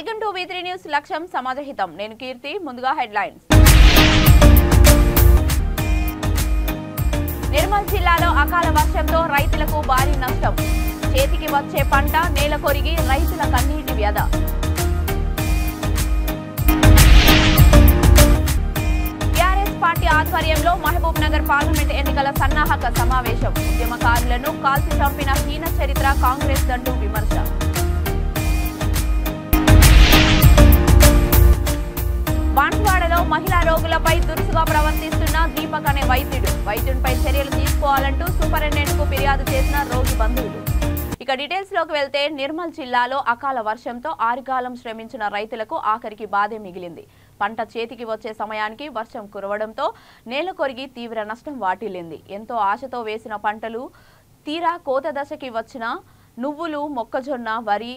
Welcome to V3 news లక్ష్యం సమాజహితం నేను కీర్తి ముందుగా హెడ్లైన్స్ నిర్మల్ జిల్లాలో అకాల వర్షంతో రైతులకు భారీ నష్టం చేతికి వచ్చే పంట నేల కొరిగి రైతుల కన్నీటి వ్యధ టీఆర్ఎస్ పార్టీ ఆధ్వర్యంలో మహబూబ్ నగర్ పార్లమెంట్ ఎన్నికల సన్నాహక సమావేశం ఉద్యమకారులను కాల్చి చంపిన హీన చరిత్ర కాంగ్రెస్ దండు విమర్శ బాన్స్వాడలో మహిళా రోగులపై దురుసుగా ప్రవర్తిస్తున్న దీపక్ అనే వైద్యుడిపై చర్యలు తీసుకోవాలంటూ సూపరింటెండెంట్ కు ఫిర్యాదు చేసిన రోగి బంధువులు. ఇక డీటెయిల్స్ లోకి వెళ్తే నిర్మల్ జిల్లాలో అకాల వర్షంతో ఆరుగాలం శ్రమించిన రైతులకు ఆఖరికి బాధే మిగిలింది. పంట చేతికి వచ్చే సమయానికి వర్షం కురవడంతో నేల కొరిగి తీవ్ర నష్టం వాటిల్లింది. ఎంతో ఆశతో వేసిన పంటలు తీరా కోత దశకి వచ్చిన నువ్వులు, మొక్కజొన్న, వరి,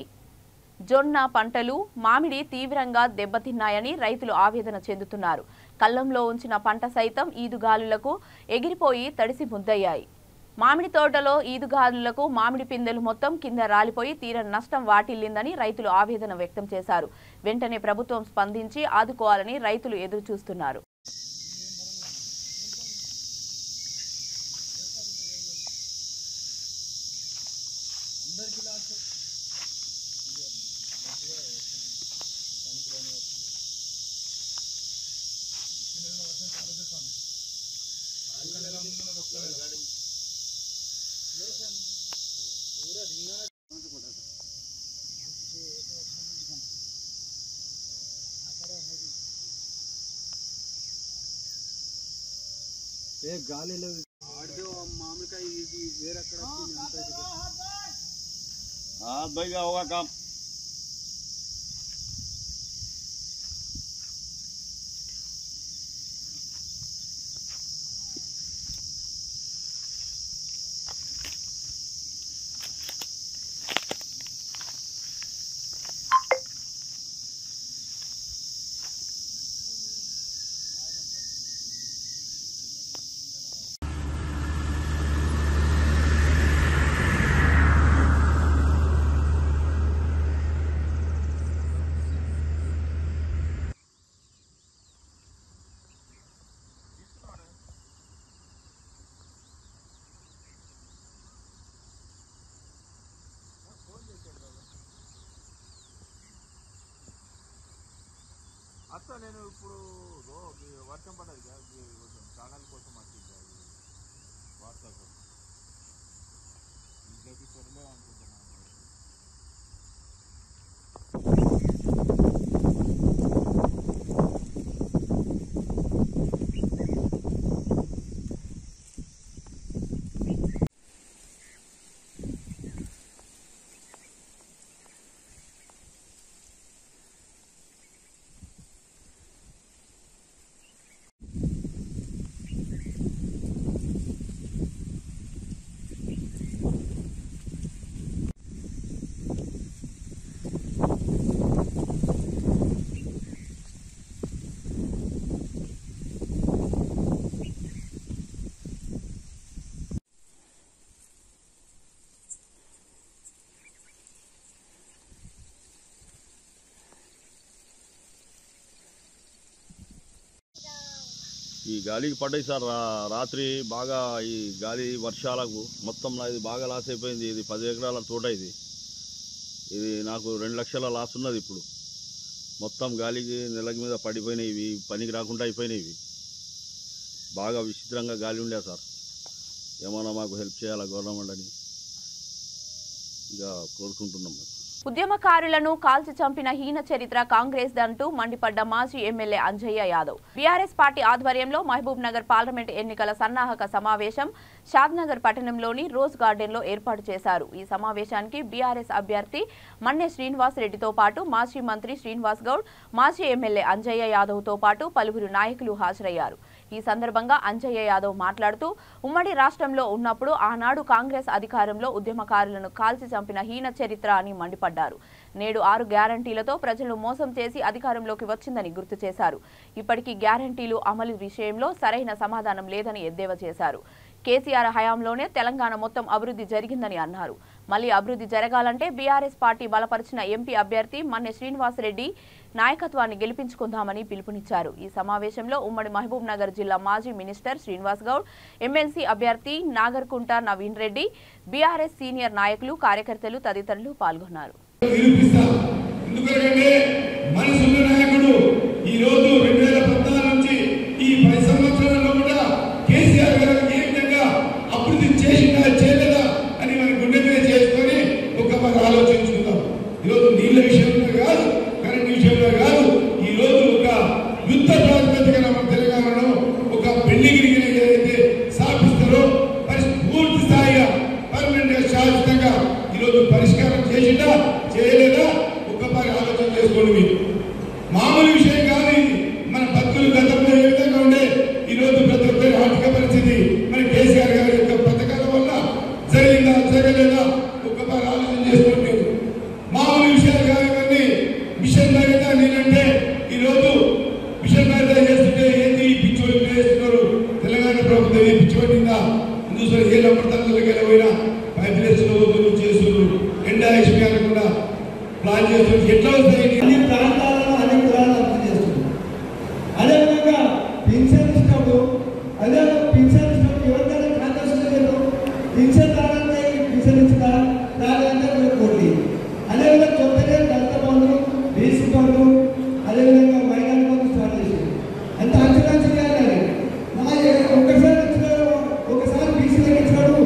జొన్న పంటలు, మామిడి తీవ్రంగా దెబ్బతిన్నాయని రైతులు ఆవేదన చెందుతున్నారు. కల్లంలో ఉంచిన పంట సైతం ఈదుగాలులకు ఎగిరిపోయి తడిసి ముద్దయ్యాయి. మామిడి తోటలో ఈదుగాలులకు మామిడి పిందెలు మొత్తం కింద రాలిపోయి తీరని నష్టం వాటిల్లిందని రైతులు ఆవేదన వ్యక్తం చేశారు. వెంటనే ప్రభుత్వం స్పందించి ఆదుకోవాలని రైతులు ఎదురు చూస్తున్నారు. గాలి మామిడికాయ ఇది వేరక్కడ भैया होगा काम అసలు నేను ఇప్పుడు వర్షం పడ్డది కొంచెం ఛానల్ కోసం వచ్చింది వాట్సాప్ ఇంట్లోకి సరిలే అనుకుంటున్నాను. ఈ గాలికి పడ్డాయి సార్ రాత్రి బాగా ఈ గాలి వర్షాలకు మొత్తం ఇది బాగా లాస్ అయిపోయింది. ఇది 10 ఎకరాల తోట ఇది నాకు 2 లక్షల లాస్ ఉన్నది. ఇప్పుడు మొత్తం గాలికి నెలకి మీద పడిపోయినాయి. ఇవి పనికి రాకుండా అయిపోయినాయి. బాగా విచిత్రంగా గాలి ఉండే సార్. ఏమన్నా మాకు హెల్ప్ చేయాలా గవర్నమెంట్ అని ఇక కోరుకుంటున్నాం. ఉద్యమకారులను కాల్చి చంపిన హీన చరిత్ర కాంగ్రెస్ దంటూ మండిపడ్డ మాజీ MLA Anjaiah Yadav. BRS party ఆధ్వర్యంలో మహబూబ్ నగర్ పార్లమెంట్ ఎన్నికల సన్నాహక సమావేశం షాద్నగర్ పట్టణంలోని రోజ్ గార్డెన్ లో ఏర్పాటు చేశారు. ఈ సమావేశానికి బీఆర్ఎస్ అభ్యర్థి మన్నె శ్రీనివాస్ రెడ్డితో పాటు మాజీ మంత్రి శ్రీనివాస్ గౌడ్, మాజీ ఎమ్మెల్యే అంజయ్య యాదవ్ తో పాటు పలువురు నాయకులు హాజరయ్యారు. ఈ సందర్భంగా అంజయ్య యాదవ్ మాట్లాడుతూ ఉమ్మడి రాష్ట్రంలో ఉన్నప్పుడు ఆనాడు కాంగ్రెస్ అధికారంలో ఉద్యమకారులను కాల్చి చంపిన హీన చరిత్ర అని మండిపడ్డారు. నేడు 6 గ్యారంటీలతో ప్రజలను మోసం చేసి అధికారంలోకి వచ్చిందని గుర్తు చేశారు. ఇప్పటికీ గ్యారంటీలు అమలు విషయంలో సరైన సమాధానం లేదని ఎద్దేవా చేశారు. కేసీఆర్ హయాంలోనే తెలంగాణ మొత్తం అభివృద్ధి జరిగిందని అన్నారు. మళ్లీ అభివృద్ధి జరగాలంటే బీఆర్ఎస్ పార్టీ బలపరిచిన ఎంపీ అభ్యర్థి మన్నె శ్రీనివాసరెడ్డి నాయకత్వాన్ని గెలిపించుకుందామని పిలుపునిచ్చారు. ఈ సమావేశంలో ఉమ్మడి మహబూబ్ నగర్ జిల్లా మాజీ మినిస్టర్ శ్రీనివాస్ గౌడ్, ఎమ్మెల్సీ అభ్యర్థి నాగర్కుంట నవీన్ రెడ్డి, బీఆర్ఎస్ సీనియర్ నాయకులు, కార్యకర్తలు తదితరులు పాల్గొన్నారు. పరిష్కారం చేసినా చేయలేదా ఒక్కసారి ఆలోచన చేసుకోండి. మీరు మామూలు విషయం కాదు ఇది. మన భక్తులు గతంలో ఏ విధంగా ఉండే ఈరోజు ప్రతి ఒక్కరి ఆర్థిక పరిస్థితి మన కేసీఆర్ గారి యొక్క పథకాల వల్ల జరిగిందా జరగలేదా ఒక్కసారి ఆలోచన చేసుకోండి. మామూలు విషయాలు కాదు ఇవన్నీ. మిషన్ భగీరథ నేనంటే ఈరోజు మిషన్ భగీరథ చేస్తుంటే ఏంటి పిచ్చి చేస్తున్నారు. తెలంగాణ ప్రభుత్వం ఏ పిచ్చి పట్టిందా ఇందులో ఏ లంబడతానికి పోయినా పైపులేసులు చేస్తున్నారు. ఎండాఎస్పీ అనకుండా ప్లాన్ చేస్తున్నారు. ఎట్లా వస్తాయి అన్ని ప్రాంతాలలో అన్ని కులాలను అర్థం చేస్తున్నారు. అదేవిధంగా పింఛన్ ఇష్టము ఎవరికైనా కాంగ్రెస్ లేదు. పింఛన్ రావాలంటే పింఛన్ ఇస్తా రావాలంటే కోటి. అదేవిధంగా కొత్తగా దళిత బంధువులు, బీసీ బంధువులు, అదేవిధంగా మైనారిటీ బంధువులు స్టార్ట్ చేశారు. అంత అంచనా చేయాలి. ఒకసారి బీసీలకు ఇచ్చాడు,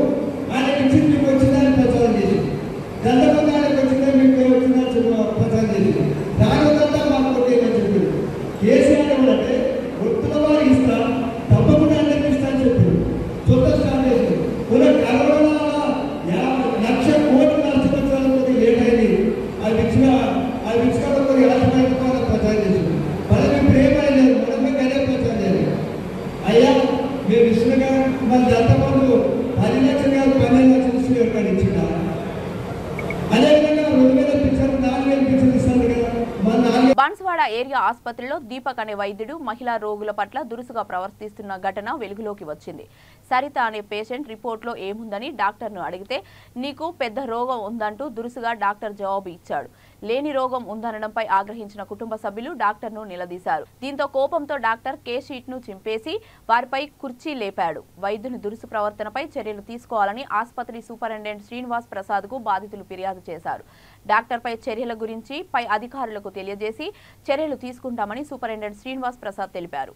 ఆయన పింఛన్ మీకు వచ్చిందని ప్రచారం చేశారు. దళిత బంధానికి వచ్చిందని మీకు వచ్చిందని ప్రచారం చేశారు. రాగదంతా మాకు కొట్టేయమని చెప్పారు. కేసీఆర్ అంటే వృత్తుల వారికి ఇస్తా, తప్పకుండా అందరికీ ఇస్తా అని చెప్పారు. సొంత స్టార్ట్ చేశారు. కొన్ని కరోనా 1,00,000 కోట్లు నష్టపరిచాలని కొద్దిగా లేట్ అయింది. అది ఇచ్చుకోవడం కొద్దిగా ఆశపడిపోవాలని ప్రచారం చేశారు. వాళ్ళకి ప్రేమ లేదు, మనం మీకు అదే ప్రచారం చేయాలి. అయ్యా మీరు ఇస్తున్నగా మన దళిత బంధువు 10 లక్షలు కాదు 12 లక్షలు ఇస్తున్నారు ఇచ్చిందా? అదేవిధంగా 2,000 పింఛన్లు 4,000 పింఛన్లు ఇస్తారు కదా. బాన్సువాడ ఏరియా ఆసుపత్రిలో దీపక్ అనే వైద్యుడు మహిళా రోగుల పట్ల దురుసుగా ప్రవర్తిస్తున్న ఘటన వెలుగులోకి వచ్చింది. సరిత అనే పేషెంట్ రిపోర్ట్లో ఏముందని డాక్టర్ను అడిగితే నీకు పెద్ద రోగం ఉందంటూ దురుసుగా డాక్టర్ జవాబు ఇచ్చాడు. లేని రోగం ఉందనడంపై ఆగ్రహించిన కుటుంబ సభ్యులు డాక్టర్ను నిలదీశారు. దీంతో కోపంతో డాక్టర్ కేస్ షీట్ను చింపేసి వారిపై కుర్చీ లేపాడు. వైద్యుని దురుసు ప్రవర్తనపై చర్యలు తీసుకోవాలని ఆసుపత్రి సూపరింటెండెంట్ శ్రీనివాస్ ప్రసాద్కు బాధితులు ఫిర్యాదు చేశారు. డాక్టర్పై చర్యల గురించి పై అధికారులకు తెలియజేసి చర్యలు తీసుకుంటామని సూపరింటెండెంట్ శ్రీనివాస్ ప్రసాద్ తెలిపారు.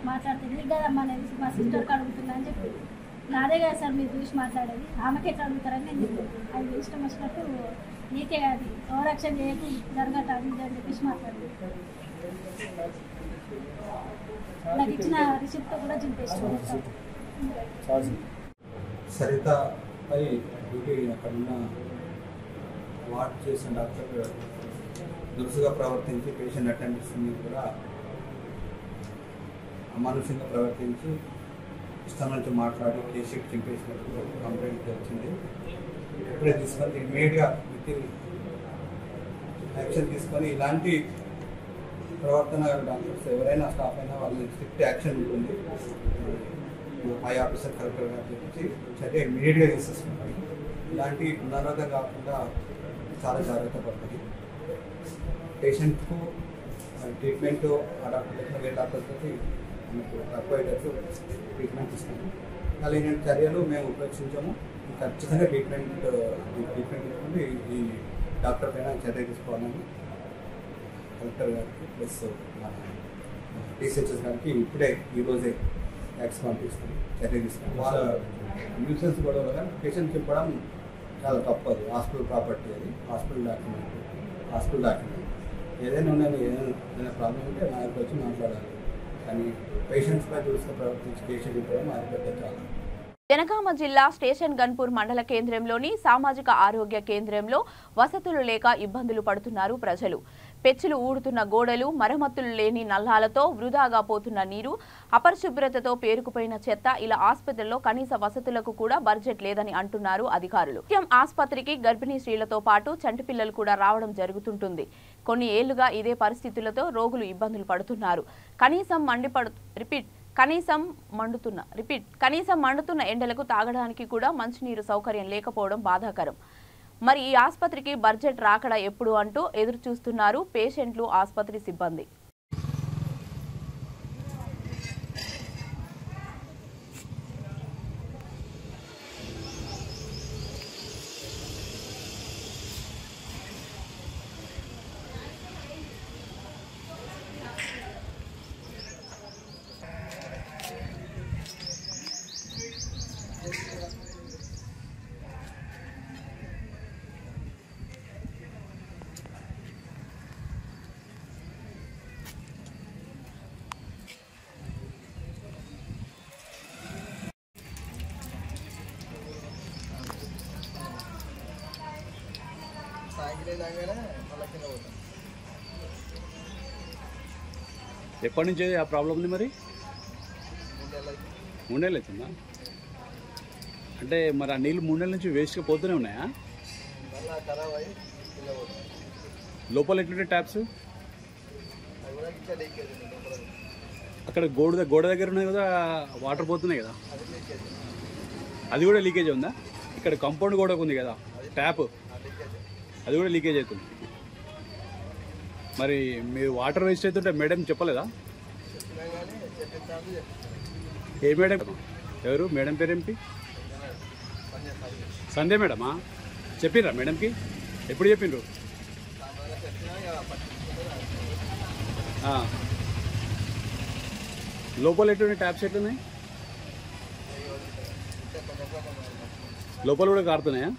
మాట్లాడుతుంది కదమ్మా, నేను మా సిస్టర్కి అడుగుతున్నా అని చెప్పి. నాదే కదా సార్ మీరు చూసి మాట్లాడేది, ఆమెకి ఎట్లా అడుగుతారని నేను చెప్పాను. అది ఇష్టం వచ్చినట్టు నీకే కాదు ఓవరాక్షన్ చేయకు జరగట అది అని చెప్పేసి మాట్లాడేది. నాకు ఇచ్చిన రిసిప్ట్ కూడా చింపేస్తాను. సరితపై డ్యూటీ అక్కడున్న వార్డ్ చేసిన డాక్టర్ దురుసుగా ప్రవర్తించి పేషెంట్ అటెండెన్స్ మీద కూడా అమానుషంగా ప్రవర్తించి ఇష్టం నుంచి మాట్లాడి కేస్ షీట్ చింపేసినట్టు కంప్లైంట్ వచ్చింది. ఇప్పుడే తీసుకొని ఇమీడియట్గా యాక్షన్ తీసుకొని ఇలాంటి ప్రవర్తన డాక్టర్స్ ఎవరైనా స్టాఫ్ అయినా వాళ్ళని స్ట్రిక్ట్ యాక్షన్ ఉంటుంది. హై ఆఫీసర్ కలెక్టర్ గారు చెప్పి చర్య ఇమీడియట్గా తీసేసుకుంటారు. ఇలాంటి పునరావృతం కాకుండా చాలా జాగ్రత్త పడుతుంది. పేషెంట్కు ట్రీట్మెంట్ ఆ డాక్టర్ వేరే డాక్టర్తో మనకు తక్కువయ్యేటట్టు ట్రీట్మెంట్ ఇస్తాము. అలా ఇలాంటి చర్యలు మేము ఉపేక్షించాము. ఖచ్చితంగా ట్రీట్మెంట్ తీసుకుంటే ఈ డాక్టర్ పైన చర్య తీసుకోవాలని కలెక్టర్ గారికి ప్లస్ మన టీసీహెచ్ఎస్ గారికి ఇప్పుడే ఈరోజే ట్యాక్స్ పంపిస్తాం, చర్య తీసుకుంటాం. వాళ్ళ న్యూసెన్స్ గొడవలు కానీ పేషెంట్ చెప్పడం చాలా తప్పదు. హాస్పిటల్ ప్రాపర్టీ అది, హాస్పిటల్ డాక్యుమెంట్ ఏదైనా ఉన్నది, ఏదైనా ప్రాబ్లం ఉంటే మా దగ్గర వచ్చి మాట్లాడాలి. కానీ పేషెంట్స్పై దురుసుగా ప్రవర్తించి కేసులు ఇవ్వడం మా దగ్గర చాలా. జనగామ జిల్లా స్టేషన్ గన్పూర్ మండల కేంద్రంలోని సామాజిక ఆరోగ్య కేంద్రంలో వసతులు లేక ఇబ్బందులు పడుతున్నారు ప్రజలు. పెచ్చులు ఊడుతున్న గోడలు, మరమ్మతులు లేని నల్లాలతో వృధాగా పోతున్న నీరు, అపరిశుభ్రతతో పేరుకుపోయిన చెత్త, ఇలా ఆసుపత్రిలో కనీస వసతులకు కూడా బడ్జెట్ లేదని అంటున్నారు అధికారులు. ఆసుపత్రికి గర్భిణీ స్త్రీలతో పాటు చంటి పిల్లలు కూడా రావడం జరుగుతుంటుంది. కొన్ని ఏళ్లుగా ఇదే పరిస్థితులతో రోగులు ఇబ్బందులు పడుతున్నారు. కనీసం మండుతున్న ఎండలకు తాగడానికి కూడా మంచినీరు సౌకర్యం లేకపోవడం బాధాకరం. మరి ఈ ఆసుపత్రికి బడ్జెట్ రాకడా ఎప్పుడు అంటూ ఎదురు చూస్తున్నారు పేషెంట్లు, ఆసుపత్రి సిబ్బంది. ఎప్పటి నుంచి ఆ ప్రాబ్లం ఉంది? మరి 3 నెలలు అవుతుందా? అంటే మరి ఆ నీళ్ళు 3 నెలల నుంచి వేస్ట్గా పోతూనే ఉన్నాయా? లోపల ఎట్లుంటే ట్యాప్స్ అక్కడ గోడ దగ్గర ఉన్నాయి కదా, వాటర్ పోతున్నాయి కదా, అది కూడా లీకేజ్ ఉందా? ఇక్కడ కాంపౌండ్ గోడకు ఉంది కదా ట్యాప్, అది కూడా లీకేజ్ అవుతుంది. మరి మీరు వాటర్ వేస్ట్ అవుతుంటే మేడం చెప్పలేదా? ఏ మేడం? ఎవరు మేడం పేరు? ఏంటి? సంధ్య మేడమా? చెప్పిర్రా మేడంకి? ఎప్పుడు చెప్పిండ్రు? లోపల ఎటువంటి ట్యాప్స్ ఎట్లున్నాయి? లోపల కూడా కారుతున్నాయా?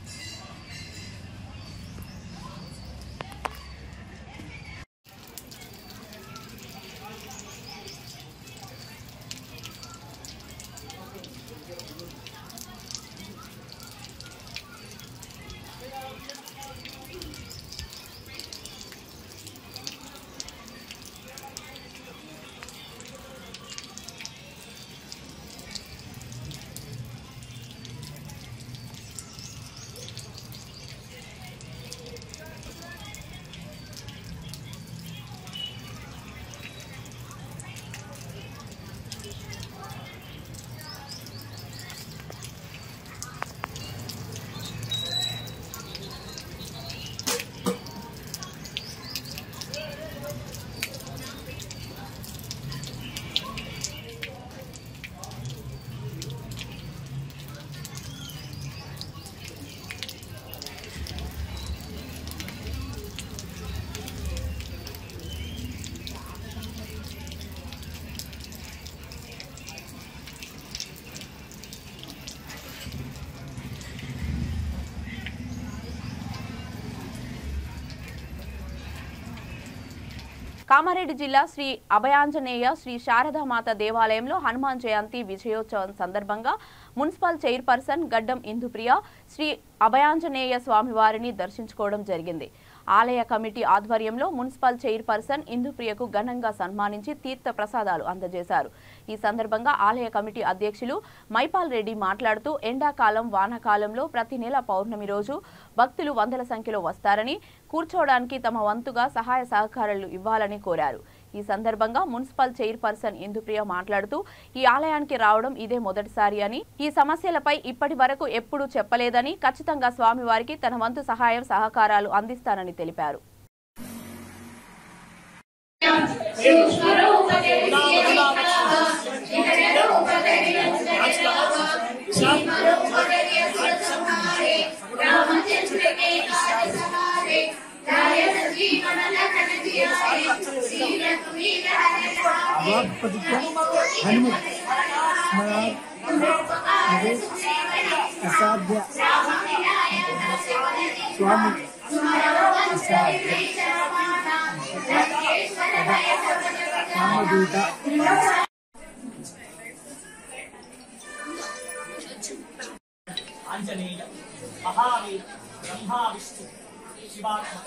కామారెడ్డి జిల్లా శ్రీ అభయాంజనేయ శ్రీ శారదామాత దేవాలయంలో హనుమాన్ జయంతి విజయోత్సవం సందర్భంగా మున్సిపల్ చైర్పర్సన్ గడ్డం ఇందుప్రియ శ్రీ అభయాంజనేయ స్వామివారిని దర్శించుకోవడం జరిగింది. ఆలయ కమిటీ ఆధ్వర్యంలో మున్సిపల్ చైర్పర్సన్ ఇందుప్రియకు ఘనంగా సన్మానించి తీర్థ ప్రసాదాలు అందజేశారు. ఈ సందర్భంగా ఆలయ కమిటీ అధ్యక్షులు మైపాల్ రెడ్డి మాట్లాడుతూ ఎండాకాలం, వానాకాలంలో ప్రతి నెల పౌర్ణమి రోజు భక్తులు వందల సంఖ్యలో వస్తారని, కూర్చోవడానికి తమ వంతుగా సహాయ సహకారాలు ఇవ్వాలని కోరారు. ఈ సందర్భంగా మున్సిపల్ చైర్పర్సన్ ఇందుప్రియ మాట్లాడుతూ ఈ ఆలయానికి రావడం ఇదే మొదటిసారి అని, ఈ సమస్యలపై ఇప్పటి వరకు ఎప్పుడూ చెప్పలేదని, ఖచ్చితంగా స్వామివారికి తన వంతు సహాయం సహకారాలు అందిస్తానని తెలిపారు. అసాధ్య స్వామి రామదూత ఆంజనేయ మహావీర బ్రహ్మా విష్ణు శివాత్మక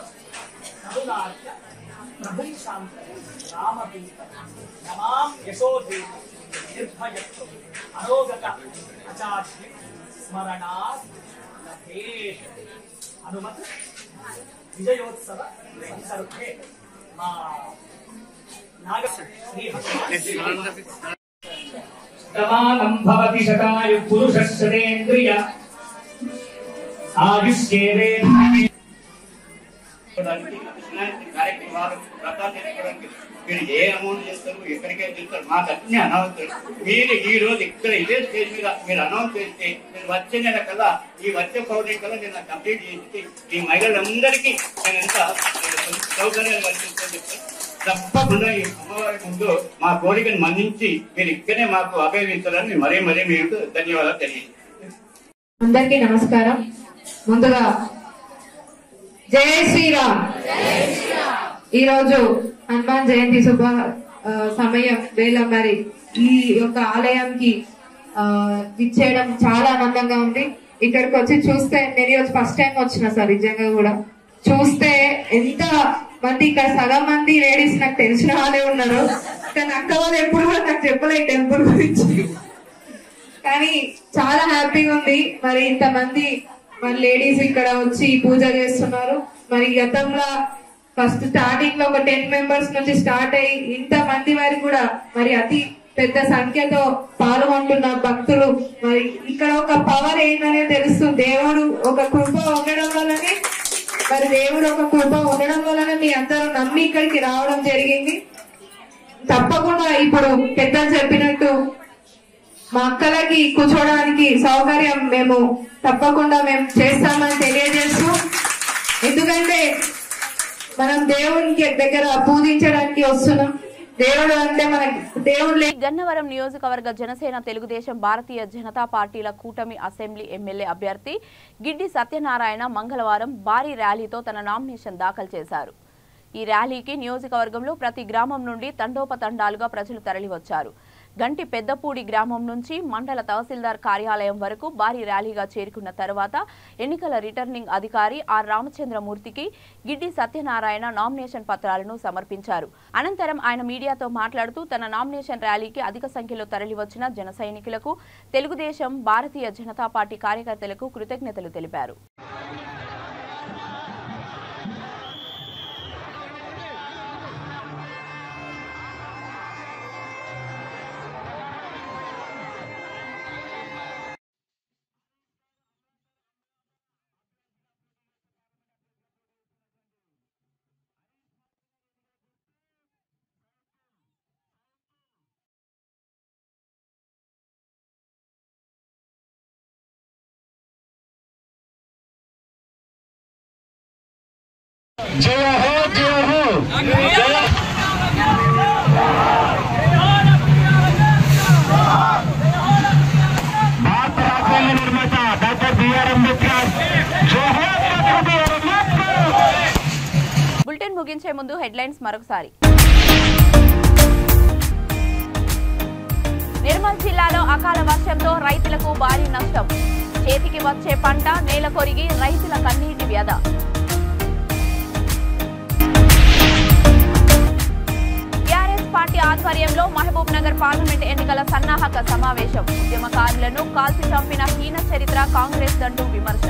కరుణార్య ప్రభుం శాంతయ రామదూత నమాం యశోదే నిర్భయత్వ అరోగత అచార్య స్మరణాత్ లభేష హనుమత్ విజయోత్సవ సంసర్గే మా నాగ శ్రీ ప్రమాణం భవతి శతాయ పురుషశ్రేంద్రియ ఆయుష్యేవేంద్రియ కార్యక్రమాలు వ్రతాలు చేసుకోవడానికి మీరు ఏ అమౌంట్ చేస్తారు ఎక్కడికే చేస్తారు మాకు అన్ని అనౌన్స్ మీరు ఈ రోజు ఇక్కడ ఇదే స్టేజ్ మీద మీరు అనౌన్స్ చేస్తే నేను వచ్చే నెల కల్లా ఈ వచ్చే పౌర్ణమి కల్లా నేను కంప్లీట్ చేసి ఈ మహిళలందరికీ నేను ఎంత సౌకర్యాలు కల్పిస్తాను చెప్తాను. తప్పకుండా ఈ అమ్మవారి ముందు మా కోరికను మన్నించి మీరు ఇక్కడే మాకు అభయమిస్తారని మరీ మీకు ధన్యవాదాలు తెలియజేస్తాను. అందరికీ నమస్కారం. ముందుగా జై శ్రీరామ్. ఈరోజు హనుమాన్ జయంతి శుభ సమయం వేళ మరి ఈ యొక్క ఆలయానికి విచ్చేయడం చాలా ఆనందంగా ఉంది. ఇక్కడికి వచ్చి చూస్తే నేను ఈరోజు ఫస్ట్ టైం వచ్చిన సార్ నిజంగా కూడా చూస్తే ఎంత మంది ఇక్కడ సగం మంది లేడీస్ నాకు తెలిసిన వాళ్ళే ఉన్నారు. కానీ అక్క వాళ్ళు ఎప్పుడు కూడా నాకు చెప్పలే టెంపుల్ గురించి. కానీ చాలా హ్యాపీగా ఉంది. మరి ఇంతమంది మరి లేడీస్ ఇక్కడ వచ్చి పూజ చేస్తున్నారు. మరి గతంలో ఫస్ట్ స్టార్టింగ్ లో ఒక 10 మెంబర్స్ నుంచి స్టార్ట్ అయ్యి ఇంత మంది వారికి కూడా మరి అతి పెద్ద సంఖ్యతో పాల్గొంటున్న భక్తులు. మరి ఇక్కడ ఒక పవర్ ఏంటనే తెలుస్తుంది. దేవుడు ఒక కృప ఉండడం వల్లనే మీ అందరూ నమ్మి ఇక్కడికి రావడం జరిగింది. తప్పకుండా ఇప్పుడు పెద్దలు చెప్పినట్టు మా అక్కలకి కూర్చోవడానికి సౌకర్యం మేము తప్పకుండా చేస్తామని తెలియజేస్తూ, ఎందుకంటే మనం దేవునికి దగ్గర పూజించడానికి వస్తున్నాం. దేవుడు అంటే మనకి దేవుడు. గన్నవరం నియోజకవర్గ జనసేన తెలుగుదేశం భారతీయ జనతా పార్టీల కూటమి అసెంబ్లీ ఎమ్మెల్యే అభ్యర్థి గిడ్డి సత్యనారాయణ మంగళవారం భారీ ర్యాలీతో తన నామినేషన్ దాఖలు చేశారు. ఈ ర్యాలీకి నియోజకవర్గంలో ప్రతి గ్రామం నుండి తండోపతండాలుగా ప్రజలు తరలివచ్చారు. గంటి పెద్దపూడి గ్రామం నుంచి మండల తహసీల్దార్ కార్యాలయం వరకు భారీ ర్యాలీగా చేరుకున్న తర్వాత ఎన్నికల రిటర్నింగ్ అధికారి ఆర్ రామచంద్రమూర్తికి గిడ్డి సత్యనారాయణ నామినేషన్ పత్రాలను సమర్పించారు. అనంతరం ఆయన మీడియాతో మాట్లాడుతూ తన నామినేషన్ ర్యాలీకి అధిక సంఖ్యలో తరలివచ్చిన జన సైనికులకు, తెలుగుదేశం భారతీయ జనతా పార్టీ కార్యకర్తలకు కృతజ్ఞతలు తెలిపారు. జయ హో జయ హో భారత రాజ్యాంగ నిర్మాత డాక్టర్ బిఆర్ అంబేద్కర్. బులెటిన్ ముగించే ముందు హెడ్లైన్స్ మరొకసారి. నిర్మల్ జిల్లాలో అకాల వర్షంతో రైతులకు భారీ నష్టం. చేతికి వచ్చే పంట నేల కొరిగి రైతుల కన్నీటి వ్యధ. పార్టీ ఆధ్వర్యంలో మహబూబ్ నగర్ పార్లమెంట్ ఎన్నికల సన్నాహక సమావేశం. ఉద్యమకారులను కాల్చి చంపిన హీన చరిత్ర కాంగ్రెస్ దండు విమర్శ.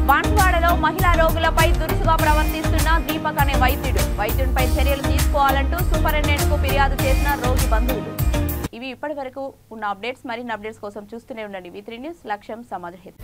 బాన్స్వాడలో మహిళా రోగులపై దురుసుగా ప్రవర్తిస్తున్న దీపక్ అనే వైద్యుడిపై చర్యలు తీసుకోవాలంటూ సూపరింటెండెంట్ కు ఫిర్యాదు చేసిన రోగి బంధువులు. ఇవి ఇప్పటి వరకు ఉన్న అప్డేట్స్. మరిన్ని అప్డేట్స్ కోసం చూస్తూనే ఉండండి V3 న్యూస్. లక్ష్యం సమాజ హితం.